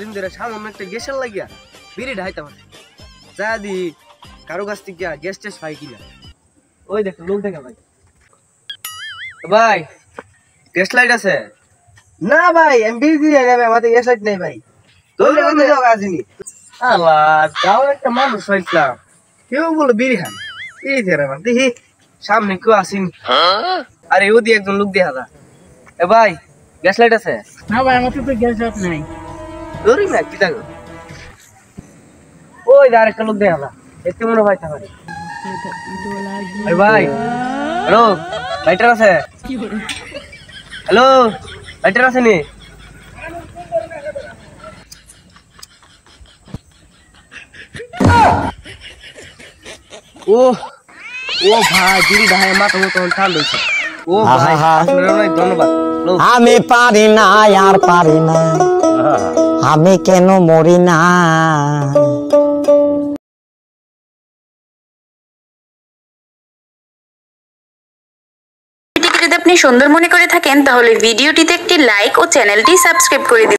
দিন ধরে সামান্য একটা গ্যাসের লাগিয়া বিড়ি ঢাইতে পারে যা দি কারো কাছ থেকে গ্যাস টেস পাই কিনা। ওই দেখ লোক দেখে ভাই। ভাই গ্যাস লাইট আছে? না ভাই আমি বিড়ি দিয়ে যাবে, আমাদের গ্যাস লাইট নেই ভাই। তোর আসেনি আল্লাহ, তাও একটা মানুষ হইছিলাম, কেউ বলে বিড়ি খান বিড়ি দিয়ে রাখলাম, দেখি সামনে কেউ আসেনি। আরে ওদি একজন লোক দেখা যা। এ ভাই গ্যাস লাইট আছে? না ভাই আমার তো গ্যাস লাইট নাই। ধরি না কি থাকো, ওই যে আরেকটা লোক দেখা যা, এতে মনে হয় থাকা। ভাই হ্যালো লাইটার আছে? হ্যালো লাইটার আছে নি? ও ও ভাই বিড়ি ঢাই মাথা মতো ঠান্ডা হয়েছে। ও ভাই অনেক ধন্যবাদ। আমি পারি না আর পারি না, আমি কেন মরি না। যদি আপনি সুন্দর মনে করে থাকেন তাহলে ভিডিওটিতে একটি লাইক ও চ্যানেলটি সাবস্ক্রাইব করে দিন।